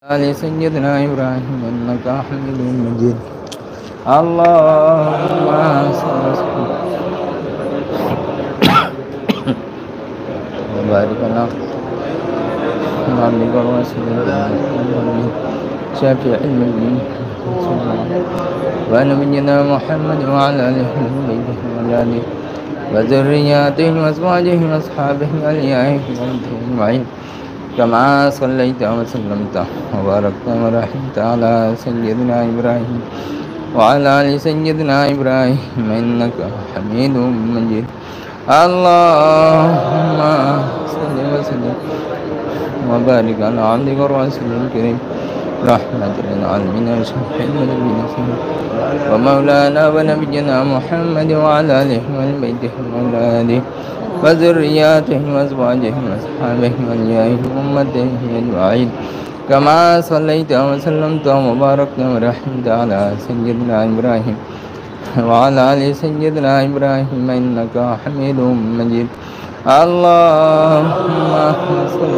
آل سيدنا إبراهيم إنك حميد مجيد. اللهم صل وسلم وبارك على عبدك ورسولك شافع علم الدين ونبينا محمد وعلى آله وصحبه وأولاده وذرياته وأزواجه وأصحابه وأوليائه أجمعين. كما صليت وسلمت وباركت ورحمت على سيدنا إبراهيم وعلى آل سيدنا إبراهيم إنك حميد مجيد. اللهم صل وسلم وبارك على عبدك ورسولك الكريم رحمة للعالمين وشفيع المذنبين ومولانا ونبينا محمد وعلى آله وبيته وأولاده وذرياته وأزواجه وأصحابه وأوليائه وأمته أجمعين. كما صليت وسلمت وباركت ورحمت على سيدنا إبراهيم وعلى آل سيدنا إبراهيم إنك حميد مجيد. اللهم صل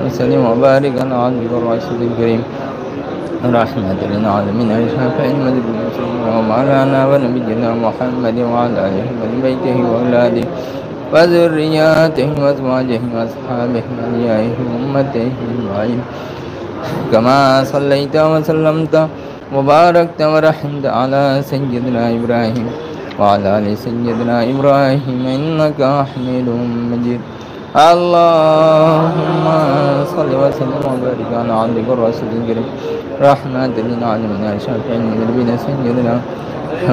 وسلم وبارك على عبدك ورسولك الكريم رحمة للعالمين وشفيع المذنبين ومولانا ونبينا محمد وعلى آله وبيته وأولاده وذرياته وأزواجه وأصحابه وأوليائه وأمته أجمعين. كما صليت وسلمت وباركت ورحمت على سيدنا إبراهيم وعلى آل سيدنا إبراهيم إنك حميد مجيد. اللهم صل وسلم وبارك على عبدك ورسولك الكريم رحمة للعالمين شافع المذنبين سيدنا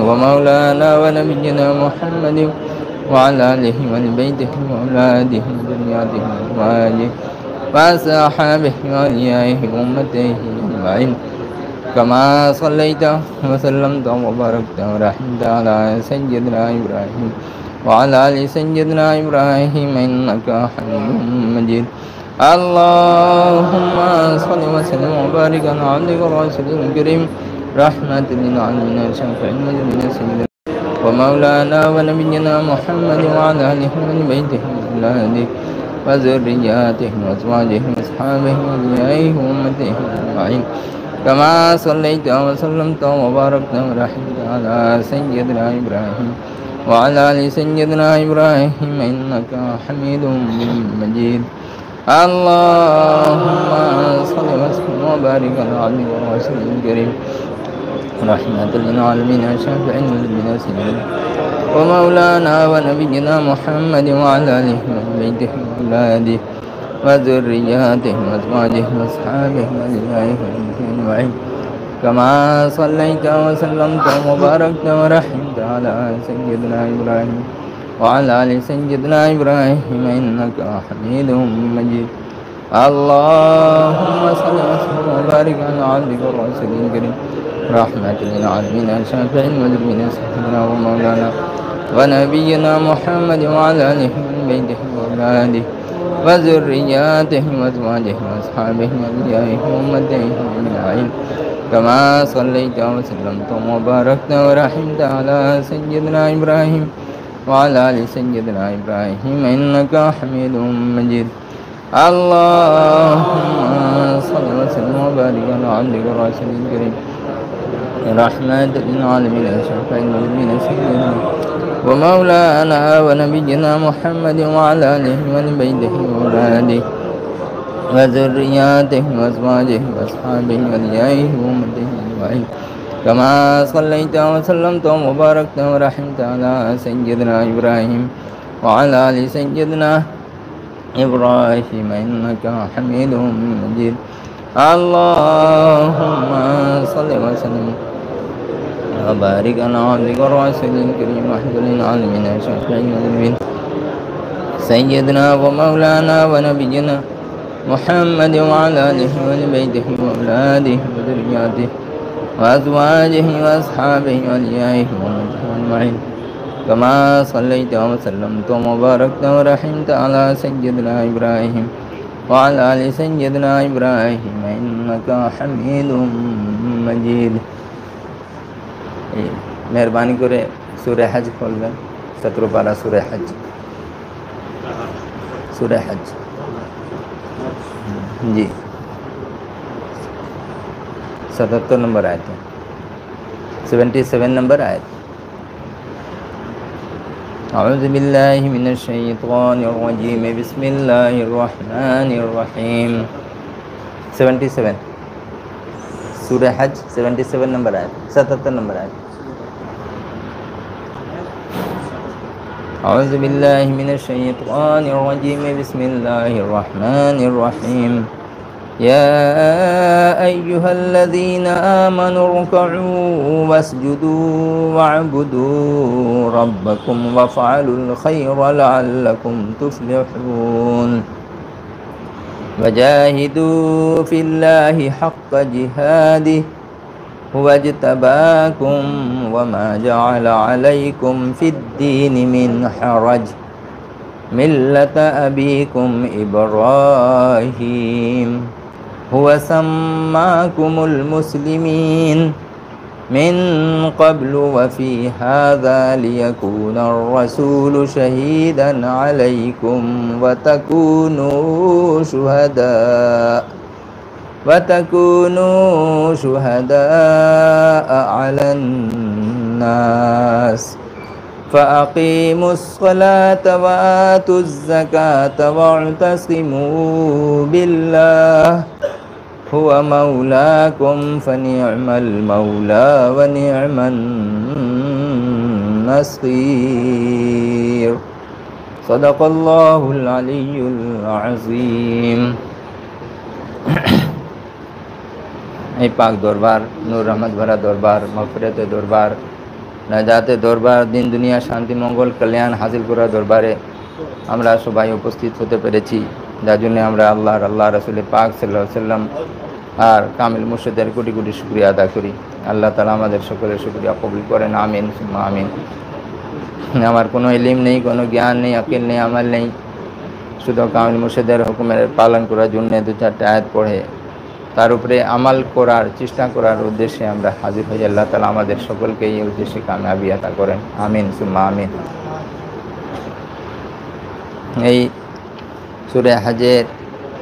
ومولانا ونبينا محمد وعلى آله وبيته وأولاده وذرياته وأزواجه وأصحابه وأوليائه وأمته أجمعين. كما صليت وسلمت وباركت ورحمت على سيدنا إبراهيم وعلى آل سيدنا إبراهيم إنك حميد مجيد. اللهم صل وسلم وبارك على عبدك ورسولك الكريم رحمة للعالمين شافع المذنبين سيدنا ومولانا ونبينا محمد وعلى آله وبيته وأولاده وذرياته وأزواجه وأصحابه وأوليائه وأمته أجمعين. كما صليت وسلمت وباركت ورحمت على سيدنا إبراهيم وعلى آل سيدنا إبراهيم إنك حميد مجيد. اللهم صل وسلم وبارك على عبدك ورسولك الكريم رحمة للعالمين شافع المذنبين سيدنا ومولانا ونبينا محمد وعلى آله وبيته وأولاده وذرياته وأزواجه وأصحابه وأوليائه أجمعين. كما صليت وسلمت وباركت ورحمت على سيدنا إبراهيم وعلى آل سيدنا إبراهيم إنك حميد مجيد. اللهم صل وسلم وبارك على عبدك ورسولك الكريم رحمة للعالمين شافع المذنبين سيدنا ومولانا ونبينا محمد وعلى آله وبيته وأولاده وذرياته وأزواجه وأصحابه وأوليائه وأمته أجمعين. كما صليت وسلمت وباركت ورحمت على سيدنا إبراهيم وعلى آل سيدنا إبراهيم إنك حميد مجيد. اللهم صل وسلم وبارك على عبدك ورسولك الكريم رحمة للعالمين شافع المذنبين سيدنا ومولانا ونبينا محمد وعلى آله وبيته وأولاده وذرياته وأزواجه وأصحابه وأوليائه وأمته أجمعين. كما صليت وسلمت وباركت ورحمت على سيدنا إبراهيم وعلى آل سيدنا إبراهيم إنك حميد مجيد. اللهم صل وسلم وبارك على عبدك ورسولك الكريم رحمة للعالمين شافع المذنبين سيدنا ومولانا ونبينا محمد وعلى آله وبيته وأولاده وذرياته وأزواجه وأصحابه وأوليائه وأمته أجمعين. كما صليت وسلمت وباركت ورحمت على سيدنا إبراهيم وعلى آل سيدنا إبراهيم إنك حميد مجيد. مہربانی করে সূরা হজ খুলবেন 17 পারা সূরা হজ جی 77 نمبر آیت ہے، 77 نمبر آیت. اعوذ باللہ من الشیطان الرجیم بسم اللہ الرحمن الرحیم. 77 سورہ حج 77 نمبر آیت، 77 نمبر آیت. اعوذ باللہ من الشیطان الرجیم بسم اللہ الرحمن الرحیم. يا أيها الذين آمنوا اركعوا واسجدوا واعبدوا ربكم وافعلوا الخير لعلكم تفلحون. وجاهدوا في الله حق جهاده هو اجتباكم وما جعل عليكم في الدين من حرج ملة أبيكم إبراهيم هو سماكم المسلمين من قبل وفي هذا ليكون الرسول شهيدا عليكم وتكونوا شهداء على الناس فأقيموا الصلاة وآتوا الزكاة واعتصموا بالله هو مولاكم فنعم المولى ونعم النصير. صدق الله العلي العظيم. اے پاک دربار، نور رحمت بھرا دربار، مغفرت دربار، নাজাতে দরবার, দিন দুনিয়া শান্তি মঙ্গল কল্যাণ হাসিল করা দরবারে আমরা সবাই উপস্থিত হতে পেরেছি, যার জন্য আমরা আল্লাহ রাসূল পাক সাল্লাল্লাহু আলাইহি সাল্লাম আর কামিল মুর্শিদের কোটি কোটি শুকরিয়া আদা করি. আল্লাহ তাআলা আমাদের সকলের শুকরিয়া কবুল করেন, আমিন সুম্মা আমিন. আমার কোনো ইলম নেই, কোনো জ্ঞান নেই, আকিল নেই, আমল নেই, শুধু কামিল মুর্শিদের হুকুমের পালন করার জন্য দু চারটা আয়াত পড়ে তার উপরে আমাল করার চেষ্টা করার উদ্দেশ্যে আমরা হাজির হই. আল্লাহ তাআলা আমাদের সকলকে এই উদ্দেশ্যে কামিয়াবি আতা করেন, আমিন সুম্মা আমিন. এই সূরা হজের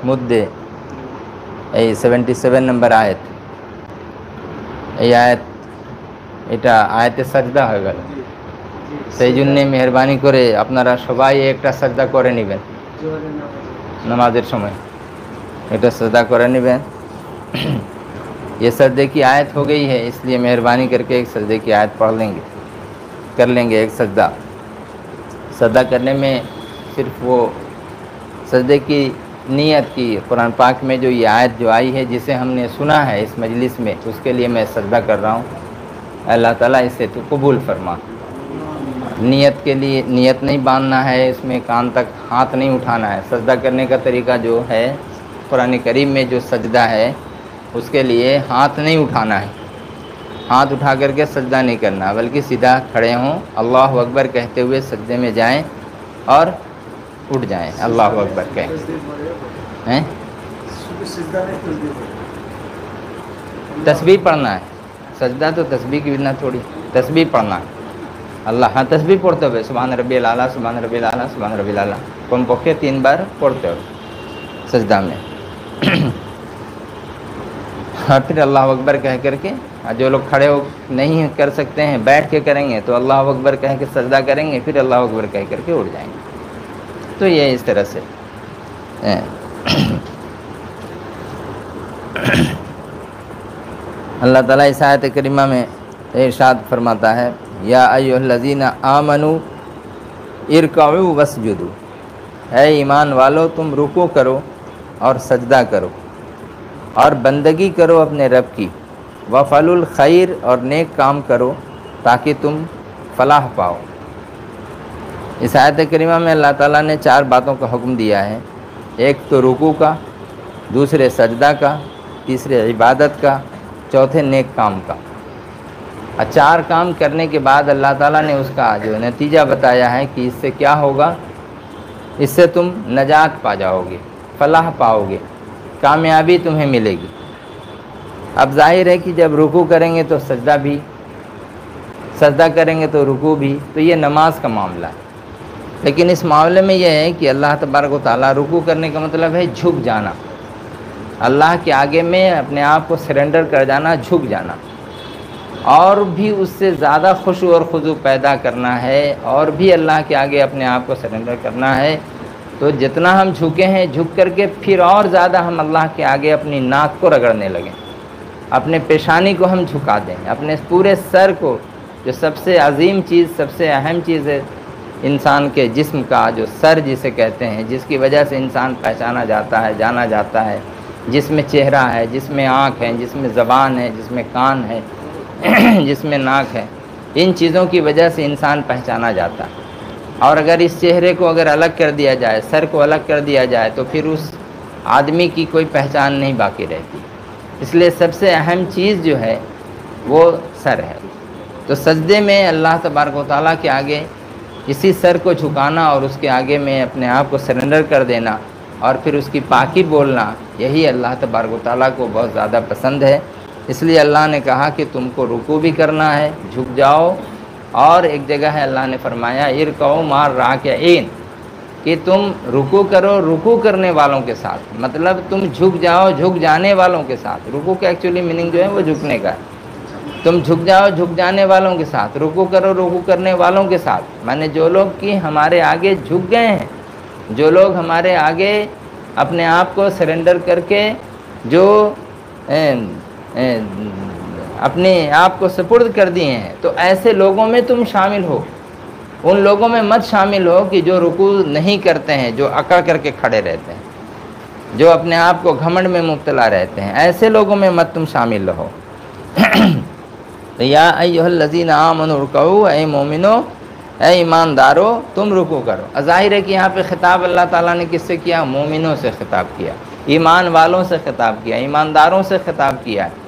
মধ্যে এই 77 নম্বর আয়াত, এই আয়াত এটা আয়াতে সাজদা হয়ে গেল. সেই জন্যে মেহরবানি করে আপনারা সবাই একটা সাজদা করে নেবেন নামাজের সময়, এটা সাজদা করে নেবেন. یہ سجدے کی آیت ہو گئی ہے، اس لیے مہربانی کر کے ایک سجدے کی آیت پڑھ لیں گے، کر لیں گے ایک سجدہ. سجدہ کرنے میں صرف وہ سجدے کی نیت کی قرآن پاک میں جو یہ آیت جو آئی ہے جسے ہم نے سنا ہے اس مجلس میں، اس کے لیے میں سجدہ کر رہا ہوں. اللہ تعالیٰ اسے تو قبول فرما. نیت کے لیے نیت نہیں باندھنا ہے، اس میں کان تک ہاتھ نہیں اٹھانا ہے. سجدہ کرنے کا طریقہ جو ہے قرآن کریم میں جو سجدہ ہے اس کے لیے ہاتھ نہیں اٹھانا ہے، ہاتھ اٹھا کر کے سجدہ نہیں کرنا، بلکہ سیدھا کھڑے ہوں، اللہ اکبر کہتے ہوئے سجدے میں جائیں اور اٹھ جائیں، اللہ اکبر کہیں. تسبیح پڑھنا ہے. سجدہ تو تسبیح کی بنا تھوڑی، تسبیح پڑھنا ہے. اللہ ہاں تسبیح پڑھتے ہوئے سبحان ربی الاعلیٰ سبحان ربی الاعلیٰ سبحان ربی الاعلیٰ کم پوکھے 3 بار پڑھتے ہو سجدہ میں. اور پھر اللہ اکبر کہہ کر کے، جو لوگ کھڑے ہو نہیں کر سکتے ہیں بیٹھ کے کریں گے تو اللہ اکبر کہہ کے سجدہ کریں گے، پھر اللہ اکبر کہہ کر کے اٹھ جائیں گے. تو یہ اس طرح سے اللہ تعالیٰ اس آیت کریمہ میں ارشاد فرماتا ہے یا ایھا الذین آمنوا ارکعوا واسجدوا، اے ایمان والو تم رکوع کرو اور سجدہ کرو اور بندگی کرو اپنے رب کی، وفعلوا الخیر اور نیک کام کرو تاکہ تم فلاح پاؤ. اس آیت کریمہ میں اللہ تعالیٰ نے 4 باتوں کا حکم دیا ہے. ایک تو رکوع کا، دوسرے سجدہ کا، تیسرے عبادت کا، چوتھے نیک کام کا. 4 کام کرنے کے بعد اللہ تعالیٰ نے اس کا جو نتیجہ بتایا ہے کہ اس سے کیا ہوگا، اس سے تم نجات پا جاؤ گے، فلاح پاؤ گے، کامیابی تمہیں ملے گی. اب ظاہر ہے کہ جب رکوع کریں گے تو سجدہ بھی، سجدہ کریں گے تو رکوع بھی، تو یہ نماز کا معاملہ ہے. لیکن اس معاملے میں یہ ہے کہ اللہ تبارک و تعالیٰ رکوع کرنے کا مطلب ہے جھک جانا، اللہ کے آگے میں اپنے آپ کو سرنڈر کر جانا، جھک جانا، اور بھی اس سے زیادہ خشوع اور خضوع پیدا کرنا ہے، اور بھی اللہ کے آگے اپنے آپ کو سرنڈر کرنا ہے، تو جتنا ہم جھکے ہیں جھک کر کے پھر اور زیادہ ہم اللہ کے آگے اپنی ناک کو رگڑنے لگیں، اپنے پیشانی کو ہم جھکا دیں، اپنے پورے سر کو، جو سب سے عظیم چیز، سب سے اہم چیز ہے انسان کے جسم کا، جو سر جسے کہتے ہیں، جس کی وجہ سے انسان پہچانا جاتا ہے، جانا جاتا ہے، جس میں چہرہ ہے، جس میں آنکھ ہے، جس میں زبان ہے، جس میں کان ہے، جس میں ناک ہے، ان چیزوں کی وجہ سے انسان پہچانا جاتا ہے۔ اور اگر اس چہرے کو اگر الگ کر دیا جائے، سر کو الگ کر دیا جائے، تو پھر اس آدمی کی کوئی پہچان نہیں باقی رہتی۔ اس لیے سب سے اہم چیز جو ہے وہ سر ہے۔ تو سجدے میں اللہ تبارک و تعالیٰ کے آگے اسی سر کو جھکانا اور اس کے آگے میں اپنے آپ کو سرنڈر کر دینا اور پھر اس کی پاکی بولنا، یہی اللہ تبارک و تعالیٰ کو بہت زیادہ پسند ہے۔ اس لیے اللہ نے کہا کہ تم کو رکوع بھی کرنا ہے، جھک جاؤ، اور ایک جگہ ہے اللہ نے فرمایا ارکعوا مع الراکعین، کہ تم رکوع کرو رکوع کرنے والوں کے ساتھ، مطلب تم جھک جاؤ جھک جانے والوں کے ساتھ۔ رکوع کا ایکچولی میننگ جو ہے وہ جھکنے کا ہے۔ تم جھک جاؤ جھک جانے والوں کے ساتھ، رکوع کرو رکوع کرنے والوں کے ساتھ، مانے جو لوگ کہ ہمارے آگے جھک گئے ہیں، جو لوگ ہمارے آگے اپنے آپ کو سرنڈر کر کے، جو اپنے آپ کو سپرد کر دیے ہیں، تو ایسے لوگوں میں تم شامل ہو۔ ان لوگوں میں مت شامل ہو کہ جو رکوع نہیں کرتے ہیں، جو اکڑ کر کے کھڑے رہتے ہیں، جو اپنے آپ کو گھمنڈ میں مبتلا رہتے ہیں، ایسے لوگوں میں مت تم شامل رہو۔ یا ایھا الذین آمنوا ارکعوا، اے مومنو، اے ایماندارو تم رکوع کرو۔ ظاہر ہے کہ یہاں پہ خطاب اللہ تعالیٰ نے کس سے کیا؟ مومنوں سے خطاب کیا، ایمان والوں سے خطاب کیا، ایمانداروں سے خطاب کیا ہے۔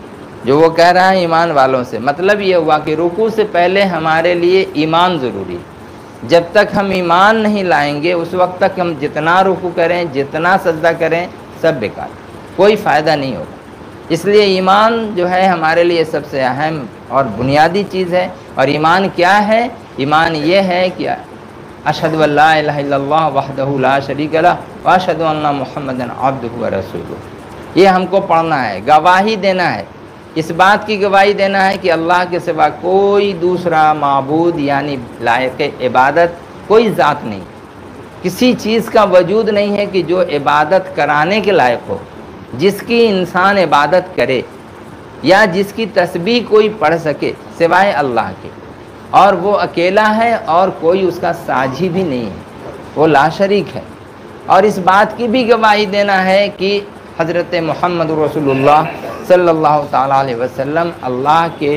جو وہ کہہ رہا ہے ایمان والوں سے، مطلب یہ ہوا کہ رکوع سے پہلے ہمارے لیے ایمان ضروری ہے۔ جب تک ہم ایمان نہیں لائیں گے اس وقت تک ہم جتنا رکوع کریں، جتنا سجدہ کریں، سب بیکار، کوئی فائدہ نہیں ہوگا۔ اس لیے ایمان جو ہے ہمارے لیے سب سے اہم اور بنیادی چیز ہے۔ اور ایمان کیا ہے؟ ایمان یہ ہے کہ اشہد ان لا الہ الا اللہ وحدہ لا شریک لہ واشہد ان محمدا عبدہ ورسولہ، یہ ہم کو پڑھنا ہے، گواہی دینا ہے، اس بات کی گواہی دینا ہے کہ اللہ کے سوا کوئی دوسرا معبود یعنی لائق عبادت کوئی ذات نہیں، کسی چیز کا وجود نہیں ہے کہ جو عبادت کرانے کے لائق ہو، جس کی انسان عبادت کرے یا جس کی تسبیح کوئی پڑھ سکے سوائے اللہ کے، اور وہ اکیلا ہے اور کوئی اس کا ساجھی بھی نہیں ہے، وہ لا شریک ہے۔ اور اس بات کی بھی گواہی دینا ہے کہ حضرت محمد رسول اللہ صلی اللہ تعالیٰ علیہ وسلم اللہ کے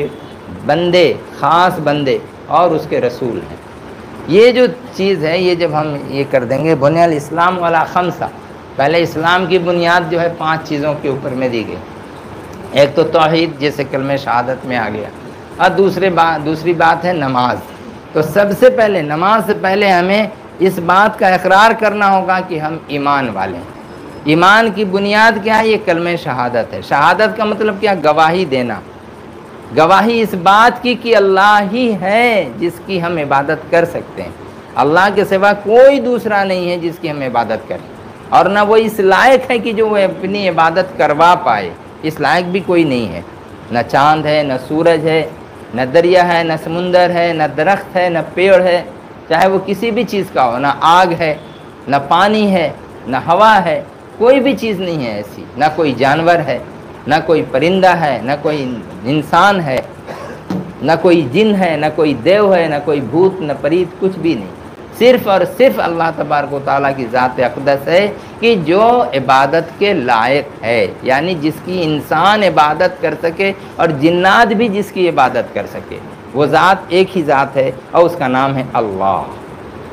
بندے، خاص بندے اور اس کے رسول ہیں۔ یہ جو چیز ہے، یہ جب ہم یہ کر دیں گے، بنی الاسلام علی خمسہ، پہلے اسلام کی بنیاد جو ہے 5 چیزوں کے اوپر میں دی گئی۔ ایک تو توحید، جیسے کلمہ شہادت میں آ گیا، اور دوسری بات ہے نماز۔ تو سب سے پہلے نماز سے پہلے ہمیں اس بات کا اقرار کرنا ہوگا کہ ہم ایمان والے ہیں۔ ایمان کی بنیاد کیا ہے؟ یہ کلمہ شہادت ہے۔ شہادت کا مطلب کیا؟ گواہی دینا، گواہی اس بات کی کہ اللہ ہی ہے جس کی ہم عبادت کر سکتے ہیں، اللہ کے سوا کوئی دوسرا نہیں ہے جس کی ہم عبادت کریں، اور نہ وہ اس لائق ہے کہ جو وہ اپنی عبادت کروا پائے، اس لائق بھی کوئی نہیں ہے۔ نہ چاند ہے، نہ سورج ہے، نہ دریا ہے، نہ سمندر ہے، نہ درخت ہے، نہ پیڑ ہے، چاہے وہ کسی بھی چیز کا ہو، نہ آگ ہے، نہ پانی ہے، نہ ہوا ہے، کوئی بھی چیز نہیں ہے ایسی، نہ کوئی جانور ہے، نہ کوئی پرندہ ہے، نہ کوئی انسان ہے، نہ کوئی جن ہے، نہ کوئی دیو ہے، نہ کوئی بھوت، نہ پریت، کچھ بھی نہیں۔ صرف اور صرف اللہ تبارک و تعالیٰ کی ذات اقدس ہے کہ جو عبادت کے لائق ہے، یعنی جس کی انسان عبادت کر سکے اور جنات بھی جس کی عبادت کر سکے، وہ ذات ایک ہی ذات ہے اور اس کا نام ہے اللہ،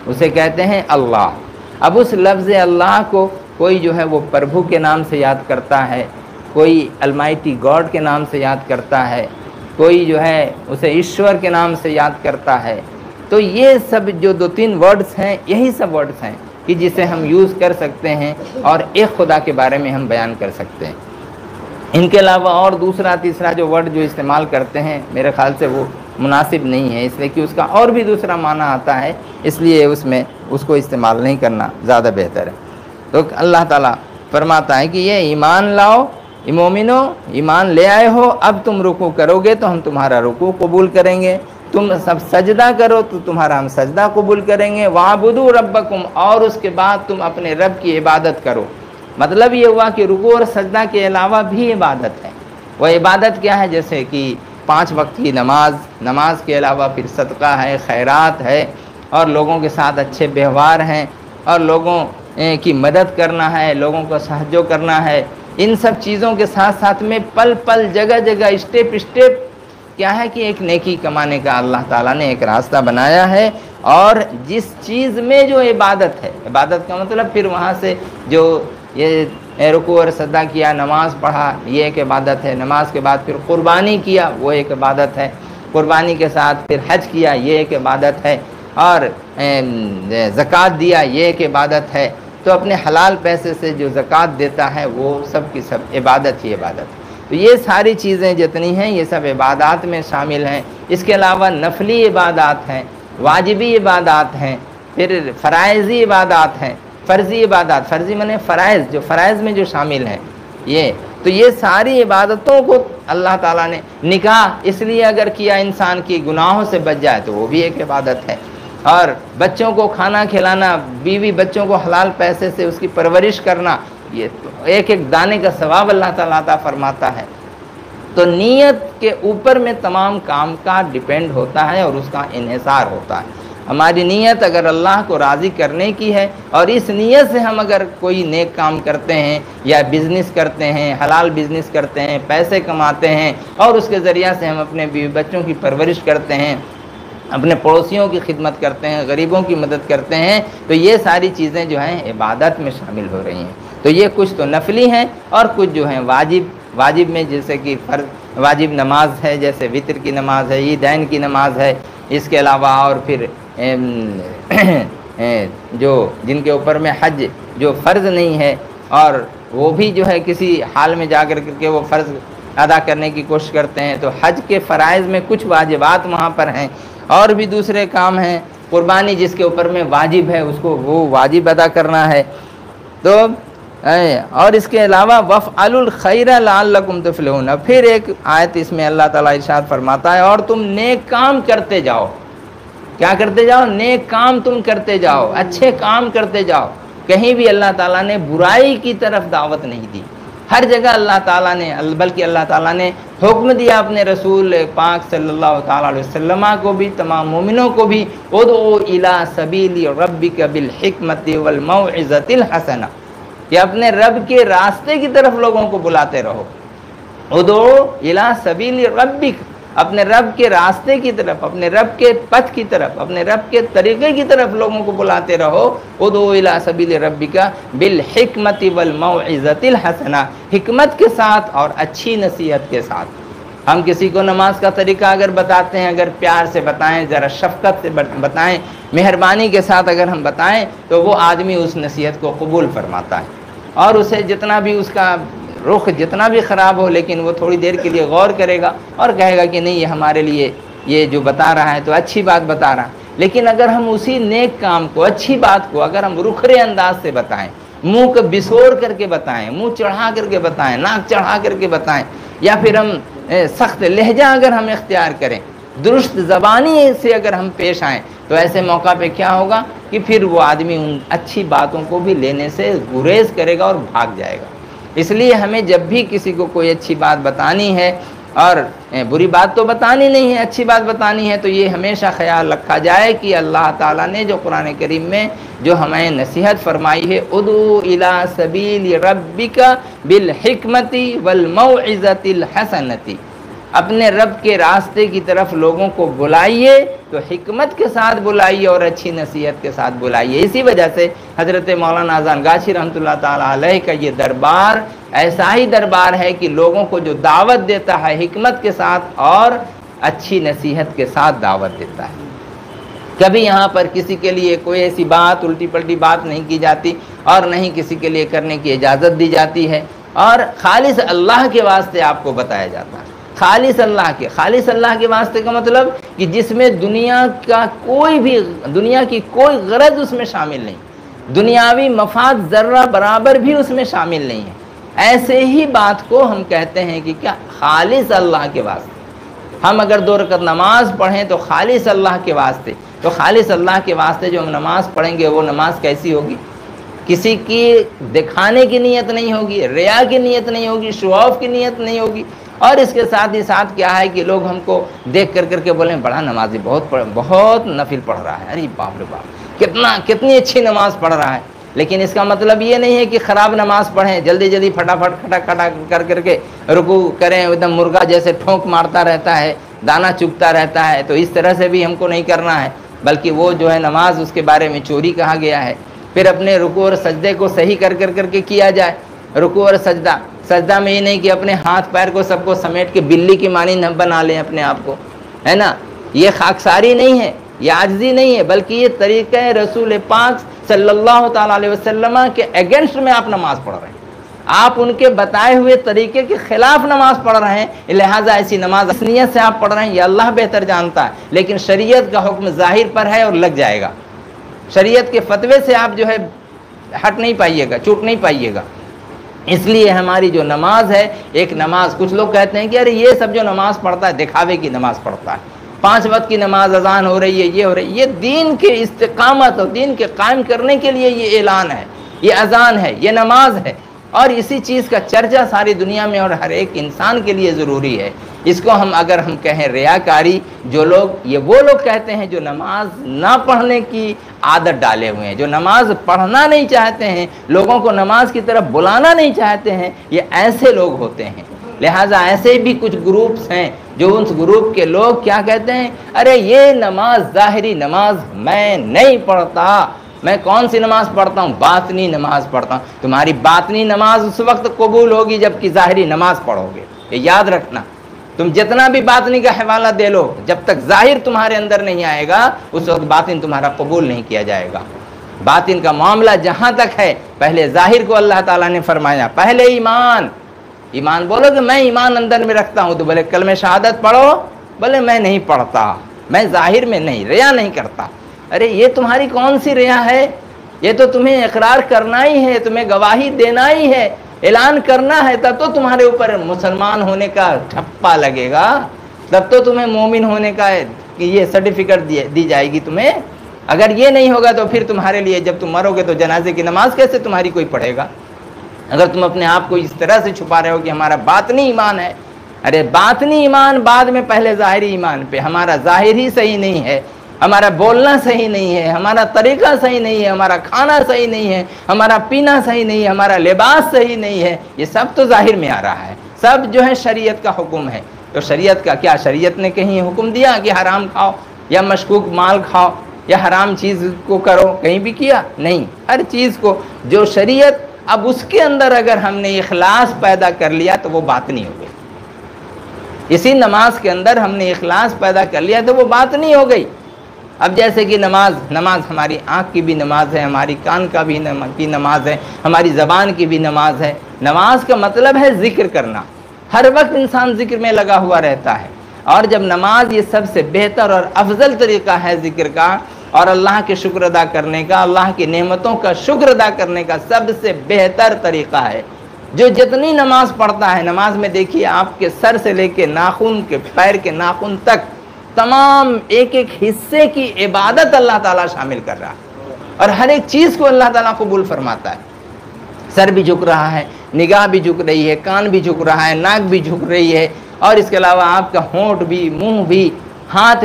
اسے کہتے ہیں اللہ۔ اب اس لفظ اللہ کو کوئی جو ہے وہ پربھو کے نام سے یاد کرتا ہے، کوئی المائٹی گاڈ کے نام سے یاد کرتا ہے، کوئی جو ہے اسے ایشور کے نام سے یاد کرتا ہے۔ تو یہ سب جو 2-3 ورڈز ہیں، یہی سب ورڈز ہیں کہ جسے ہم یوز کر سکتے ہیں اور ایک خدا کے بارے میں ہم بیان کر سکتے ہیں۔ ان کے علاوہ اور دوسرا تیسرا جو ورڈ جو استعمال کرتے ہیں، میرے خیال سے وہ مناسب نہیں ہے، اس لیے کہ اس کا اور بھی دوسرا معنی آتا ہے، اس لیے اس میں اس کو استعمال نہیں کرنا زیادہ بہتر ہے۔ تو اللہ تعالیٰ فرماتا ہے کہ یہ ایمان لاؤ، مومنو ایمان لے آئے ہو، اب تم رکوع کرو گے تو ہم تمہارا رکوع قبول کریں گے، تم سب سجدہ کرو تو تمہارا ہم سجدہ قبول کریں گے، وَاعْبُدُوا رَبَّكُمْ، اور اس کے بعد تم اپنے رب کی عبادت کرو۔ مطلب یہ ہوا کہ رکوع اور سجدہ کے علاوہ بھی عبادت ہے۔ وہ عبادت کیا ہے؟ جیسے کہ 5 وقت کی نماز کے علاوہ پھر صدقہ ہے، خیرات ہے، اور لوگوں کے ساتھ اچھے ویوہار ہیں، اور لوگوں کی مدد کرنا ہے، لوگوں کو سہجو کرنا ہے۔ ان سب چیزوں کے ساتھ ساتھ میں پل پل جگہ جگہ اسٹیپ کیا ہے کہ ایک نیکی کمانے کا اللہ تعالیٰ نے ایک راستہ بنایا ہے۔ اور جس چیز میں جو عبادت ہے، عبادت کا مطلب پھر وہاں سے جو یہ رکوع اور سجدہ کیا، نماز پڑھا، یہ ایک عبادت ہے، نماز کے بعد پھر قربانی کیا، وہ ایک عبادت ہے، قربانی کے ساتھ پھر حج کیا، یہ ایک عبادت ہے، اور زکوٰۃ دیا، یہ ایک عبادت ہے۔ تو اپنے حلال پیسے سے جو زکوٰۃ دیتا ہے وہ سب کی سب عبادت ہی عبادت ہے۔ تو یہ ساری چیزیں جتنی ہیں یہ سب عبادات میں شامل ہیں۔ اس کے علاوہ نفلی عبادات ہیں، واجبی عبادات ہیں، پھر فرائضی عبادات ہیں، فرضی عبادات، فرضی معنی فرائض، جو فرائض میں جو شامل ہیں یہ، تو یہ ساری عبادتوں کو اللہ تعالیٰ نے، نکاح اس لیے اگر کیا انسان کی گناہوں سے بچ جائے تو وہ بھی ایک عبادت ہے، اور بچوں کو کھانا کھلانا، بیوی بچوں کو حلال پیسے سے اس کی پرورش کرنا، یہ ایک ایک دانے کا ثواب اللہ تعالیٰ عطا فرماتا ہے۔ تو نیت کے اوپر میں تمام کام کا ڈیپینڈ ہوتا ہے اور اس کا انحصار ہوتا ہے۔ ہماری نیت اگر اللہ کو راضی کرنے کی ہے، اور اس نیت سے ہم اگر کوئی نیک کام کرتے ہیں یا بزنس کرتے ہیں، حلال بزنس کرتے ہیں، پیسے کماتے ہیں، اور اس کے ذریعہ سے ہم اپنے بیوی بچوں کی پرورش کرتے ہیں، اپنے پڑوسیوں کی خدمت کرتے ہیں، غریبوں کی مدد کرتے ہیں، تو یہ ساری چیزیں جو ہیں عبادت میں شامل ہو رہی ہیں۔ تو یہ کچھ تو نفلی ہیں، اور کچھ جو ہیں واجب میں، جیسے کہ فرض واجب نماز ہے، جیسے وتر کی نماز ہے، عیدین کی نماز ہے، اس کے علاوہ اور پھر جو جن کے اوپر میں حج جو فرض نہیں ہے، اور وہ بھی جو ہے کسی حال میں جا کر کے وہ فرض ادا کرنے کی کوشش کرتے ہیں، تو حج کے فرائض میں کچھ واجبات وہاں پر ہیں، اور بھی دوسرے کام ہیں، قربانی جس کے اوپر میں واجب ہے اس کو وہ واجب ادا کرنا ہے۔ تو اور اس کے علاوہ وَافْعَلُوا الْخَيْرَ لَعَلَّكُمْ تُفْلِحُونَ، پھر ایک آیت اس میں اللہ تعالیٰ ارشاد فرماتا ہے، اور تم نیک کام کرتے جاؤ۔ کیا کرتے جاؤ؟ نیک کام تم کرتے جاؤ، اچھے کام کرتے جاؤ۔ کہیں بھی اللہ تعالیٰ نے برائی کی طرف دعوت نہیں دی، ہر جگہ اللہ تعالیٰ نے، بلکہ اللہ تعالیٰ نے حکم دیا اپنے رسول پاک صلی اللہ تعالیٰ علیہ وسلم کو بھی، تمام مومنوں کو بھی، ادعو الی سبیل ربک بالحکمت والموعظۃ الحسنہ، کہ اپنے رب کے راستے کی طرف لوگوں کو بلاتے رہو۔ ادعو الی سبیل ربک، اپنے رب کے راستے کی طرف، اپنے رب کے پتھ کی طرف، اپنے رب کے طریقے کی طرف لوگوں کو بلاتے رہو۔ ادعو الی سبیل ربک بالحکمت والموعظۃ الحسنہ، حکمت کے ساتھ اور اچھی نصیحت کے ساتھ۔ ہم کسی کو نماز کا طریقہ اگر بتاتے ہیں، اگر پیار سے بتائیں، ذرا شفقت سے بتائیں، مہربانی کے ساتھ اگر ہم بتائیں، تو وہ آدمی اس نصیحت کو قبول فرماتا ہے، اور اسے جتنا بھی اس کا رخ جتنا بھی خراب ہو، لیکن وہ تھوڑی دیر کے لیے غور کرے گا اور کہے گا کہ نہیں، یہ ہمارے لیے یہ جو بتا رہا ہے تو اچھی بات بتا رہا ہے۔ لیکن اگر ہم اسی نیک کام کو، اچھی بات کو اگر ہم رکھرے انداز سے بتائیں، منہ کو بسور کر کے بتائیں، منہ چڑھا کر کے بتائیں، ناک چڑھا کر کے بتائیں، یا پھر ہم سخت لہجہ اگر ہم اختیار کریں، درست زبانی سے اگر ہم پیش آئیں، تو ایسے موقع پہ کیا ہوگا کہ پھر وہ آدمی ان اچھی باتوں کو بھی لینے سے گریز کرے گا اور بھاگ جائے گا۔ اس لیے ہمیں جب بھی کسی کو کوئی اچھی بات بتانی ہے، اور بری بات تو بتانی نہیں ہے، اچھی بات بتانی ہے، تو یہ ہمیشہ خیال رکھا جائے کہ اللہ تعالیٰ نے جو قرآن کریم میں جو ہمیں نصیحت فرمائی ہے، ادعو الی سبیل ربک بالحکمت والموعظۃ الحسنۃ، اپنے رب کے راستے کی طرف لوگوں کو بلائیے، تو حکمت کے ساتھ بلائیے اور اچھی نصیحت کے ساتھ بلائیے۔ اسی وجہ سے حضرت مولانا اذان گاچھی رحمۃ اللہ تعالیٰ علیہ کا یہ دربار ایسا ہی دربار ہے کہ لوگوں کو جو دعوت دیتا ہے حکمت کے ساتھ اور اچھی نصیحت کے ساتھ دعوت دیتا ہے۔ کبھی یہاں پر کسی کے لیے کوئی ایسی بات، الٹی پلٹی بات نہیں کی جاتی، اور نہیں کسی کے لیے کرنے کی اجازت دی جاتی ہے، اور خالص اللہ کے واسطے آپ کو بتایا جاتا ہے۔ خالص اللہ کے واسطے کا مطلب کہ جس میں دنیا کی کوئی غرض اس میں شامل نہیں، دنیاوی مفاد ذرہ برابر بھی اس میں شامل نہیں ہے۔ ایسے ہی بات کو ہم کہتے ہیں کہ کیا خالص اللہ کے واسطے، ہم اگر 2 رکعت نماز پڑھیں تو خالص اللہ کے واسطے، تو خالص اللہ کے واسطے جو ہم نماز پڑھیں گے وہ نماز کیسی ہوگی؟ کسی کی دکھانے کی نیت نہیں ہوگی، ریا کی نیت نہیں ہوگی، شو آف کی نیت نہیں ہوگی، اور اس کے ساتھ ہی ساتھ کیا ہے کہ لوگ ہم کو دیکھ کر کے بولیں بڑا نمازی، بہت نفل پڑھ رہا ہے، ارے باپ رے باپ کتنی اچھی نماز پڑھ رہا ہے۔ لیکن اس کا مطلب یہ نہیں ہے کہ خراب نماز پڑھیں، جلدی جلدی پھٹافٹ کھٹا کر کے رکوع کریں، ایک دم مرغا جیسے ٹھونک مارتا رہتا ہے، دانا چگتا رہتا ہے، تو اس طرح سے بھی ہم کو نہیں کرنا ہے، بلکہ وہ جو ہے نماز اس کے بارے میں چوری کہا گیا ہے۔ پھر اپنے رکوع اور سجدے کو صحیح کر کے کیا جائے۔ رکوع اور سجدہ میں یہ نہیں کہ اپنے ہاتھ پیر کو سب کو سمیٹ کے بلی کی مانی نہ بنا لیں اپنے آپ کو، ہے نا، یہ خاکساری نہیں ہے، یہ عاجزی نہیں ہے، بلکہ یہ طریقہ رسول پاک صلی اللہ تعالیٰ علیہ وسلم کے اگینسٹ میں آپ نماز پڑھ رہے ہیں، آپ ان کے بتائے ہوئے طریقے کے خلاف نماز پڑھ رہے ہیں، لہٰذا ایسی نماز اس نیت سے آپ پڑھ رہے ہیں یہ اللہ بہتر جانتا ہے، لیکن شریعت کا حکم ظاہر پر ہے اور لگ جائے گا، شریعت کے فتوے سے آپ جو ہے ہٹ نہیں پائیے گا، چوٹ نہیں پائیے گا۔ اس لیے ہماری جو نماز ہے، ایک نماز، کچھ لوگ کہتے ہیں کہ ارے یہ سب جو نماز پڑھتا ہے دکھاوے کی نماز پڑھتا ہے، 5 وقت کی نماز اذان ہو رہی ہے، یہ ہو رہی ہے، یہ دین کے استقامت اور دین کے قائم کرنے کے لیے یہ اعلان ہے، یہ اذان ہے، یہ نماز ہے، اور اسی چیز کا چرچا ساری دنیا میں اور ہر ایک انسان کے لیے ضروری ہے۔ اس کو اگر ہم کہیں ریاکاری، جو لوگ یہ وہ لوگ کہتے ہیں جو نماز نہ پڑھنے کی عادت ڈالے ہوئے ہیں، جو نماز پڑھنا نہیں چاہتے ہیں، لوگوں کو نماز کی طرف بلانا نہیں چاہتے ہیں، یہ ایسے لوگ ہوتے ہیں۔ لہٰذا ایسے بھی کچھ گروپس ہیں جو اس گروپ کے لوگ کیا کہتے ہیں، ارے یہ نماز ظاہری نماز میں نہیں پڑھتا، میں کون سی نماز پڑھتا ہوں؟ باطنی نماز پڑھتا ہوں۔ تمہاری باطنی نماز اس وقت قبول ہوگی جب کہ ظاہری نماز پڑھو گے، یہ یاد رکھنا۔ تم جتنا بھی باطنی کا حوالہ دے لو، جب تک ظاہر تمہارے اندر نہیں آئے گا اس وقت باطن تمہارا قبول نہیں کیا جائے گا۔ باطن کا معاملہ جہاں تک ہے، پہلے ظاہر کو اللہ تعالیٰ نے فرمایا، پہلے ایمان بولو کہ میں ایمان اندر میں رکھتا ہوں، تو بولے کلمہ شہادت پڑھو، بولے میں نہیں پڑھتا، میں ظاہر میں نہیں، ریا نہیں کرتا۔ ارے یہ تمہاری کون سی ریا ہے؟ یہ تو تمہیں اقرار کرنا ہی ہے، تمہیں گواہی دینا ہی ہے، اعلان کرنا ہے، تب تو تمہارے اوپر مسلمان ہونے کا ٹھپا لگے گا، تب تو تمہیں مومن ہونے کا کہ یہ سرٹیفکیٹ دی جائے گی تمہیں۔ اگر یہ نہیں ہوگا تو پھر تمہارے لیے جب تم مرو گے تو جنازے کی نماز کیسے تمہاری کوئی پڑھے گا؟ اگر تم اپنے آپ کو اس طرح سے چھپا رہے ہو کہ ہمارا باطنی ایمان ہے، ارے باطنی ایمان بعد میں، پہلے ظاہری ایمان پہ۔ ہمارا ظاہر ہی صحیح نہیں ہے، ہمارا بولنا صحیح نہیں ہے، ہمارا طریقہ صحیح نہیں ہے، ہمارا کھانا صحیح نہیں ہے، ہمارا پینا صحیح نہیں ہے، ہمارا لباس صحیح نہیں ہے، یہ سب تو ظاہر میں آ رہا ہے، سب جو ہے شریعت کا حکم ہے۔ تو شریعت کا کیا، شریعت نے کہیں حکم دیا کہ حرام کھاؤ یا مشکوک مال کھاؤ یا حرام چیز کو کرو؟ کہیں بھی کیا نہیں۔ ہر چیز کو جو شریعت، اب اس کے اندر اگر ہم نے اخلاص پیدا کر لیا تو وہ باطنی ہو گئی۔ اسی نماز کے اندر ہم نے اخلاص پیدا کر لیا تو وہ باطنی ہو گئی۔ اب جیسے کہ نماز ہماری آنکھ کی بھی نماز ہے، ہماری کان کا بھی کی نماز ہے، ہماری زبان کی بھی نماز ہے۔ نماز کا مطلب ہے ذکر کرنا، ہر وقت انسان ذکر میں لگا ہوا رہتا ہے، اور جب نماز یہ سب سے بہتر اور افضل طریقہ ہے ذکر کا اور اللہ کے شکر ادا کرنے کا، اللہ کی نعمتوں کا شکر ادا کرنے کا سب سے بہتر طریقہ ہے۔ جو جتنی نماز پڑھتا ہے، نماز میں دیکھیے آپ کے سر سے لے کے ناخن کے پیر کے ناخن تک تمام ایک ایک حصے کی عبادت اللہ تعالیٰ شامل کر رہا ہے، اور ہر ایک چیز کو اللہ تعالیٰ قبول فرماتا ہے۔ سر بھی جھک رہا ہے، نگاہ بھی جھک رہی ہے، کان بھی جھک رہا ہے، ناک بھی جھک رہی ہے، اور اس کے علاوہ آپ کا ہونٹ بھی، منہ بھی، ہاتھ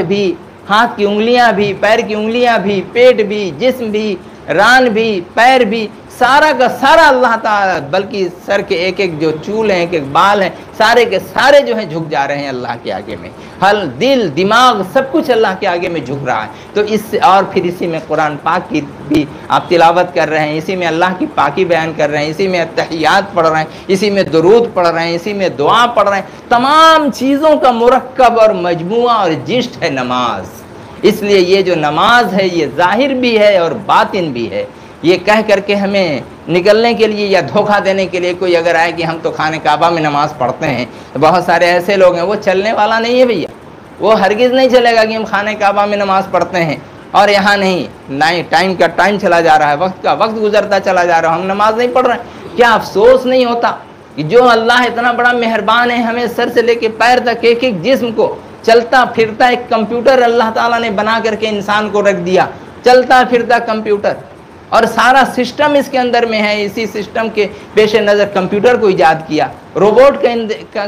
کی انگلیاں بھی، پیر کی انگلیاں بھی، پیٹ بھی، جسم بھی، ران بھی، پیر بھی، سارا کا سارا اللہ تعالیٰ، بلکہ سر کے ایک ایک جو چول ہیں، ایک ایک بال ہیں، سارے کے سارے جو ہیں جھک جا رہے ہیں اللہ کے آگے میں۔ دل، دماغ، سب کچھ اللہ کے آگے میں جھک رہا ہے۔ تو اس سے، اور پھر اسی میں قرآن پاک کی بھی آپ تلاوت کر رہے ہیں، اسی میں اللہ کی پاکی بیان کر رہے ہیں، اسی میں تحیات پڑھ رہے ہیں، اسی میں درود پڑھ رہے ہیں، اسی میں دعا پڑھ رہے ہیں۔ تمام چیزوں کا مرکب اور مجموعہ اور جشت ہے نماز۔ اس لیے یہ جو نماز ہے یہ ظاہر بھی ہے اور باطن بھی ہے۔ یہ کہہ کر کے ہمیں نکلنے کے لیے یا دھوکہ دینے کے لیے کوئی اگر آئے کہ ہم تو خانہ کعبہ میں نماز پڑھتے ہیں، تو بہت سارے ایسے لوگ ہیں، وہ چلنے والا نہیں ہے بھیا، وہ ہرگز نہیں چلے گا کہ ہم خانہ کعبہ میں نماز پڑھتے ہیں۔ اور یہاں نہیں ٹائم کا ٹائم چلا جا رہا ہے، وقت کا وقت گزرتا چلا جا رہا ہے، ہم نماز نہیں پڑھ رہے ہیں، کیا افسوس نہیں ہوتا کہ جو اللہ اتنا بڑا مہربان ہے، ہمیں سر سے لے کے پیر تک ایک ایک جسم کو چلتا پھرتا ایک کمپیوٹر اللہ تعالیٰ نے بنا کر کے انسان کو رکھ دیا، چلتا پھرتا کمپیوٹر، اور سارا سسٹم اس کے اندر میں ہے، اسی سسٹم کے پیش نظر کمپیوٹر کو ایجاد کیا، روبوٹ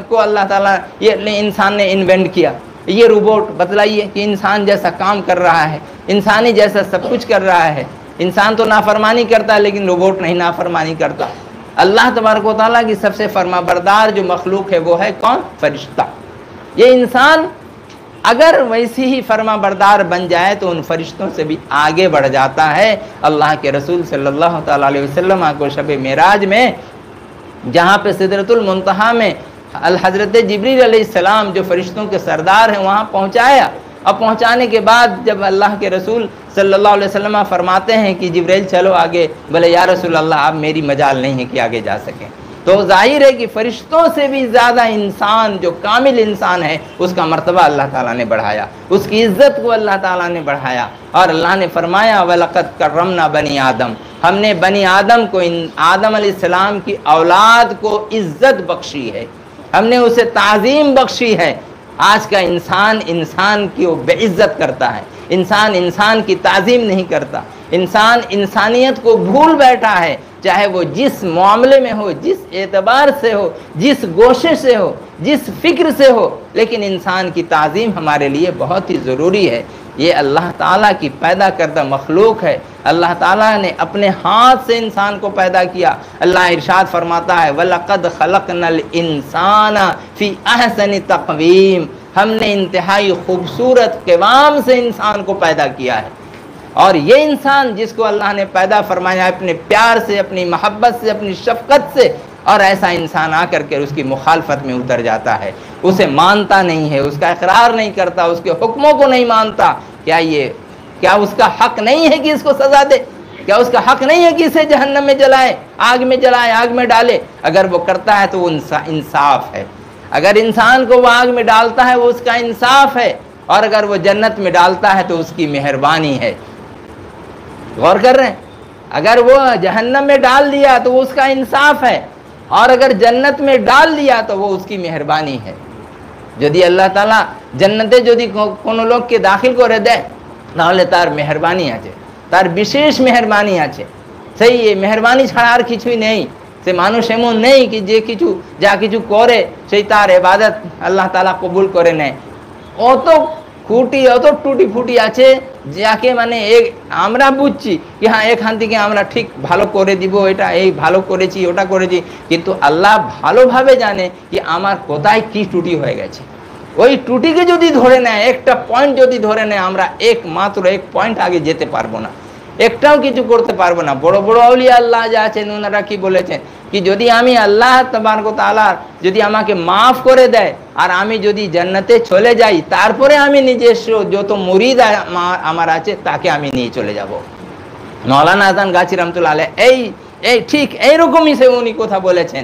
کو اللہ تعالیٰ یہ انسان نے انوینٹ کیا، یہ روبوٹ بتلائیے کہ انسان جیسا کام کر رہا ہے، انسانی جیسا سب کچھ کر رہا ہے، انسان تو نافرمانی کرتا ہے لیکن روبوٹ نہیں نافرمانی کرتا۔ اللہ تبارک و تعالیٰ کی سب سے فرما بردار جو مخلوق ہے وہ ہے کون؟ فرشتہ۔ یہ انسان اگر ویسی ہی فرما بردار بن جائے تو ان فرشتوں سے بھی آگے بڑھ جاتا ہے۔ اللہ کے رسول صلی اللہ تعالیٰ علیہ وسلم کو شب معراج میں جہاں پہ سدرۃ المنتہا میں حضرت جبریل علیہ السلام جو فرشتوں کے سردار ہیں وہاں پہنچایا، اب پہنچانے کے بعد جب اللہ کے رسول صلی اللہ علیہ وسلم فرماتے ہیں کہ جبریل چلو آگے، بولے یا رسول اللہ اب میری مجال نہیں ہے کہ آگے جا سکیں، تو ظاہر ہے کہ فرشتوں سے بھی زیادہ انسان جو کامل انسان ہے اس کا مرتبہ اللہ تعالیٰ نے بڑھایا، اس کی عزت کو اللہ تعالیٰ نے بڑھایا، اور اللہ نے فرمایا وَلَقَدْ كَرَّمْنَا بَنِي آدم، ہم نے بنی آدم کو، آدم علیہ السلام کی اولاد کو عزت بخشی ہے، ہم نے اسے تعظیم بخشی ہے۔ آج کا انسان کی وہ بے عزت کرتا ہے، انسان کی تعظیم نہیں کرتا، انسان انسانیت کو بھول بیٹھا ہے، چاہے وہ جس معاملے میں ہو، جس اعتبار سے ہو، جس گوشے سے ہو، جس فکر سے ہو، لیکن انسان کی تعظیم ہمارے لیے بہت ہی ضروری ہے۔ یہ اللہ تعالیٰ کی پیدا کردہ مخلوق ہے، اللہ تعالیٰ نے اپنے ہاتھ سے انسان کو پیدا کیا۔ اللہ ارشاد فرماتا ہے وَلَقَدْ خَلَقْنَا الْإِنسَانَ فِي أَحْسَنِ تَقْوِيمٍ، ہم نے انتہائی خوبصورت قوام سے انسان کو پیدا کیا ہے، اور یہ انسان جس کو اللہ نے پیدا فرمایا اپنے پیار سے، اپنی محبت سے، اپنی شفقت سے، اور ایسا انسان آ کر کے اس کی مخالفت میں اتر جاتا ہے، اسے مانتا نہیں ہے، اس کا اقرار نہیں کرتا، اس کے حکموں کو نہیں مانتا، کیا اس کا حق نہیں ہے کہ اس کو سزا دے؟ کیا اس کا حق نہیں ہے کہ اسے جہنم میں جلائے، آگ میں ڈالے؟ اگر وہ کرتا ہے تو وہ انصاف ہے، اگر انسان کو وہ آگ میں ڈالتا ہے وہ اس کا انصاف ہے، اور اگر وہ جنت میں ڈالتا ہے تو اس کی مہربانی ہے۔ غور کر رہے ہیں؟ اگر وہ جہنم میں ڈال دیا تو وہ اس کا انصاف ہے، اور اگر جنت میں ڈال دیا تو وہ اس کی مہربانی ہے۔ যদি আল্লাহ তাআলা জান্নাতে যদি কোনো লোককে দাখিল করে দেয় তাহলে তার মেহেরবানি আছে, তার বিশেষ মেহেরবানি আছে। সেই মেহেরবানি ছাড়া আর কিছুই নেই। সে মানুষ এমন নেই কি যে যা কিছু করে সেই তার ইবাদত আল্লাহ তাআলা কবুল করে নেয়। অত টুটি ফুটি আছে যাকে মানে আমরা বুঝছি কি হ্যাঁ এখান থেকে আমরা ঠিক ভালো করে দিব, এটা এই ভালো করেছি ওটা করেছি, কিন্তু আল্লাহ ভালোভাবে জানে কি আমার কোথায় কি ত্রুটি হয়ে গেছে। ওই ত্রুটিকে যদি ধরে নেয়, একটা পয়েন্ট যদি ধরে নেয়, আমরা মাত্র এক পয়েন্ট আগে যেতে পারবো না, একটাও কিছু করতে পারবো না। বড় বড় আউলিয়া আল্লাহ যা আছেন ওনারা কি বলেছেন কি যদি আমি আল্লাহ তাবারক ওয়া তাআলা যদি আমাকে মাফ করে দেয় আর আমি যদি জান্নাতে চলে যাই, তারপরে আমি নিজস্ব যত মুরিদ আমার আছে তাকে আমি নিয়ে চলে যাব। মাওলানা আজান গাছি রহমাতুল্লাহ আলাইহি এই ঠিক এইরকমই সে উনি কথা বলেছেন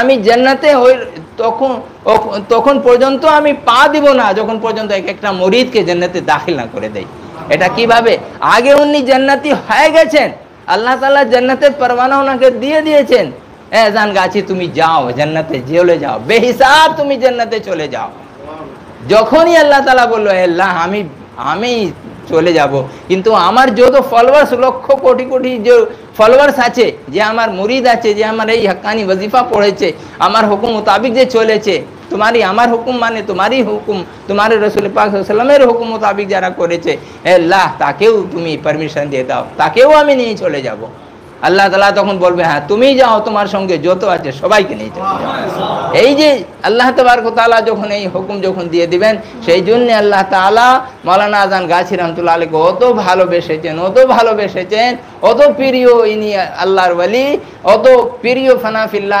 আমি জান্নাতে তখন পর্যন্ত আমি পা দিব না যখন পর্যন্ত একটা মুরিদকে জান্নাতে দাখিল না করে দেই। এটা কিভাবে? আগে উনি জান্নাতি হয়ে গেছেন, আল্লাহ তাআলা জান্নাতের পরওয়ানা ওনাকে দিয়ে দিয়েছেন। আজান গাছি তুমি যাও জান্নাতে, চলে যাও, বেহিসাব তুমি জান্নাতে চলে যাও। যখনই আল্লাহ তাআলা বলল আল্লাহ আমি চলে যাব, কিন্তু আমার যত ফলোয়ার্স লক্ষ কোটি কোটি যে ফলোয়ার্স আছে, যে আমার মুরিদ আছে, যে আমার এই হক্কানি ওয়াজিফা পড়েছে, আমার হুকুম মোতাবিক যে চলেছে, আমার হুকুম মানে তোমারই হুকুম, তোমার রাসূল পাক সাল্লাল্লাহু আলাইহি ওয়াসাল্লামের হুকুম মোতাবিক যারা করেছে, আল্লাহ তাকেও তুমি পারমিশন দিয়ে দাও, তাকেও আমি নিয়ে চলে যাব। আল্লাহ তাআলা তখন বলবে হ্যাঁ তুমি যাও, তোমার সঙ্গে যত আছে সবাইকে নিয়ে চলে যাও। এই যে আল্লাহ তাবারক ওয়া তাআলা যখন এই হুকুম যখন দিয়ে দিবেন, সেই জন্য আল্লাহ তাআলা মাওলানা আজান গাছি রহমাতুল্লাহ আলাইহি অত ভালোবেসেছেন, অত প্রিয় ইনি আল্লাহর ওয়ালি, অত প্রিয় ফানাফিল্লাহ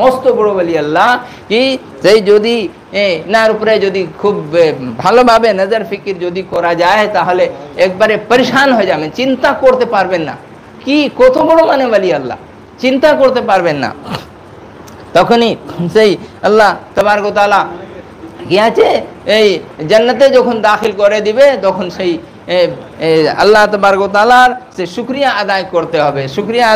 মস্ত বড় ওয়ালি আল্লাহ কি সেই যদি এনার উপরে যদি খুব ভালোভাবে নজর ফিকির যদি করা যায় তাহলে একবারে পরেশান হয়ে যাবেন, চিন্তা করতে পারবেন না কি কত বড় মানে ওয়ালি আল্লাহ, চিন্তা করতে পারবেন না। তখনই সেই আল্লাহ তাবারক ওয়া তাআলা কি আছে এই জান্নাতে যখন দাখিল করে দিবে তখন সেই আল্লাহ তাবারক ওয়া তাআলার সে শুকরিয়া আদায় করতে হবে। শুকরিয়া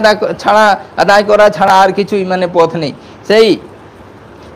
আদায় করা ছাড়া আর কিছুই মানে পথ নেই। সেই